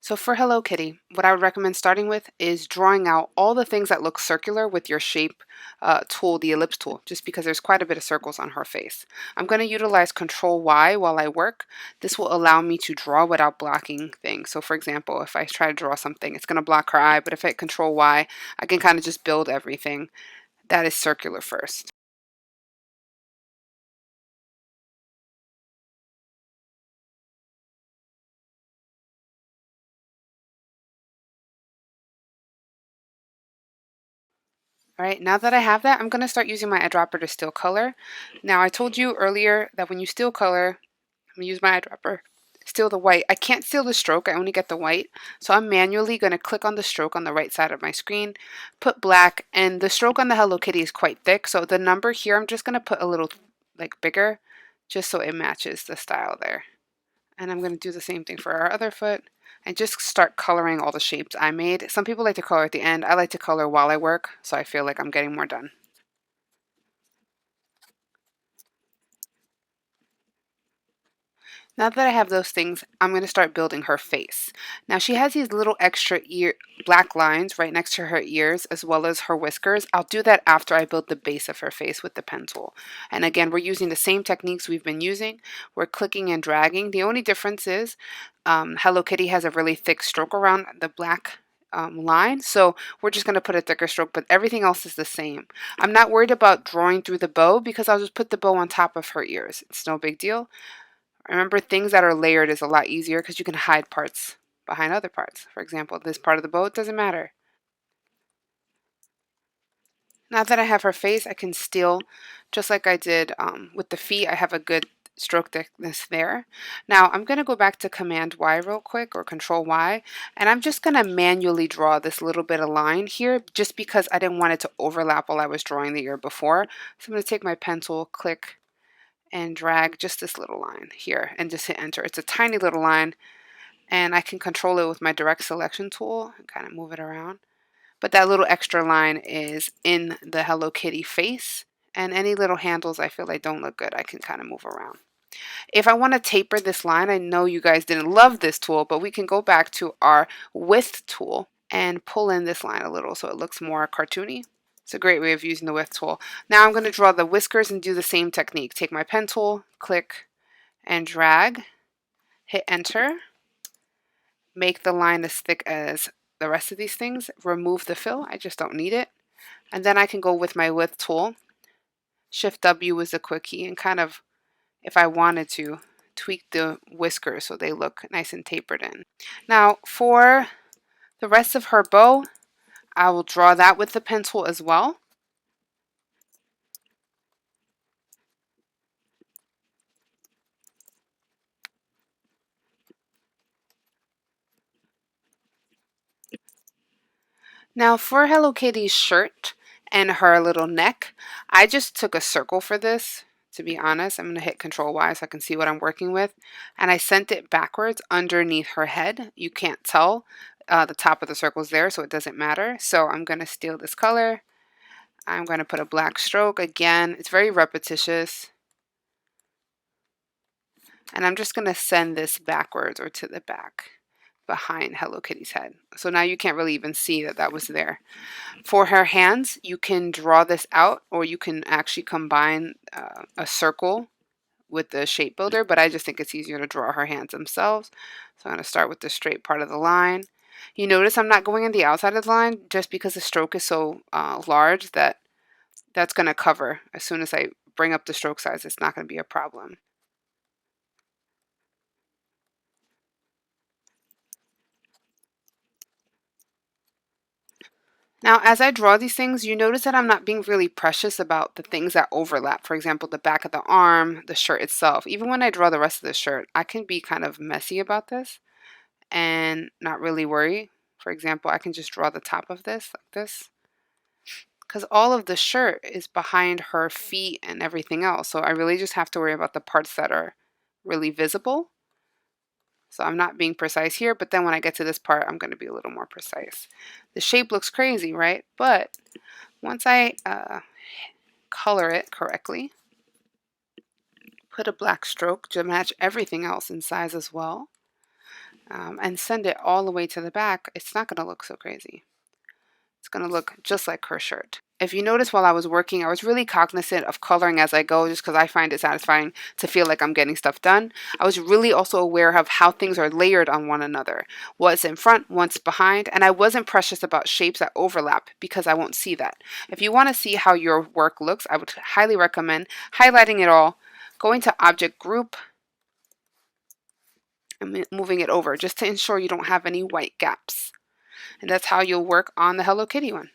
So for Hello Kitty, what I would recommend starting with is drawing out all the things that look circular with your shape tool, the ellipse tool, just because there's quite a bit of circles on her face. I'm going to utilize Control Y while I work. This will allow me to draw without blocking things. So for example, if I try to draw something, it's going to block her eye, but if I hit Control Y, I can kind of just build everything that is circular first. All right, now that I have that, I'm going to start using my eyedropper to still color. Now, I told you earlier that when you still color, I'm going to use my eyedropper, still the white. I can't still the stroke, I only get the white. So I'm manually going to click on the stroke on the right side of my screen, put black, and the stroke on the Hello Kitty is quite thick. So the number here, I'm just going to put a little like bigger, just so it matches the style there. And I'm going to do the same thing for our other foot and just start coloring all the shapes I made. Some people like to color at the end. I like to color while I work, so I feel like I'm getting more done. Now that I have those things, I'm going to start building her face. Now she has these little extra black lines right next to her ears as well as her whiskers. I'll do that after I build the base of her face with the pen tool. And again, we're using the same techniques we've been using. We're clicking and dragging. The only difference is Hello Kitty has a really thick stroke around the black line, so we're just going to put a thicker stroke, but everything else is the same. I'm not worried about drawing through the bow because I'll just put the bow on top of her ears. It's no big deal. Remember, things that are layered is a lot easier because you can hide parts behind other parts. For example, this part of the boat doesn't matter. Now that I have her face, I can still, just like I did with the feet, I have a good stroke thickness there. Now I'm going to go back to Command Y real quick, or Control Y, and I'm just going to manually draw this little bit of line here just because I didn't want it to overlap while I was drawing the ear before. So I'm going to take my pencil, click, and drag just this little line here and just hit enter. It's a tiny little line and I can control it with my direct selection tool and kind of move it around. But that little extra line is in the Hello Kitty face, and any little handles I feel like don't look good, I can kind of move around. If I want to taper this line, I know you guys didn't love this tool, but we can go back to our width tool and pull in this line a little so it looks more cartoony. It's a great way of using the width tool. Now I'm going to draw the whiskers and do the same technique. Take my pen tool, click, and drag, hit enter, make the line as thick as the rest of these things, remove the fill, I just don't need it, and then I can go with my width tool, Shift W is a quick key, and kind of, if I wanted to, tweak the whiskers so they look nice and tapered in. Now for the rest of her bow, I will draw that with the pen tool as well. Now for Hello Kitty's shirt and her little neck, I just took a circle for this. To be honest, I'm going to hit Control Y so I can see what I'm working with. And I sent it backwards underneath her head. You can't tell the top of the circle's there, so it doesn't matter. So I'm going to steal this color. I'm going to put a black stroke. Again, it's very repetitious. And I'm just going to send this backwards or to the back behind Hello Kitty's head. So now you can't really even see that that was there. For her hands, you can draw this out, or you can actually combine a circle with the shape builder, but I just think it's easier to draw her hands themselves. So I'm going to start with the straight part of the line. You notice I'm not going in the outside of the line just because the stroke is so large that that's going to cover. As soon as I bring up the stroke size, it's not going to be a problem. Now, as I draw these things, you notice that I'm not being really precious about the things that overlap. For example, the back of the arm, the shirt itself. Even when I draw the rest of the shirt, I can be kind of messy about this and not really worry. For example, I can just draw the top of this like this because all of the shirt is behind her feet and everything else. So I really just have to worry about the parts that are really visible. So I'm not being precise here, but then when I get to this part, I'm going to be a little more precise. The shape looks crazy, right? But once I color it correctly, put a black stroke to match everything else in size as well, and send it all the way to the back, it's not going to look so crazy. It's going to look just like her shirt. If you notice while I was working, I was really cognizant of coloring as I go just because I find it satisfying to feel like I'm getting stuff done. I was really also aware of how things are layered on one another. What's in front, what's behind, and I wasn't precious about shapes that overlap because I won't see that. If you want to see how your work looks, I would highly recommend highlighting it all, going to Object Group, and moving it over just to ensure you don't have any white gaps. And that's how you'll work on the Hello Kitty one.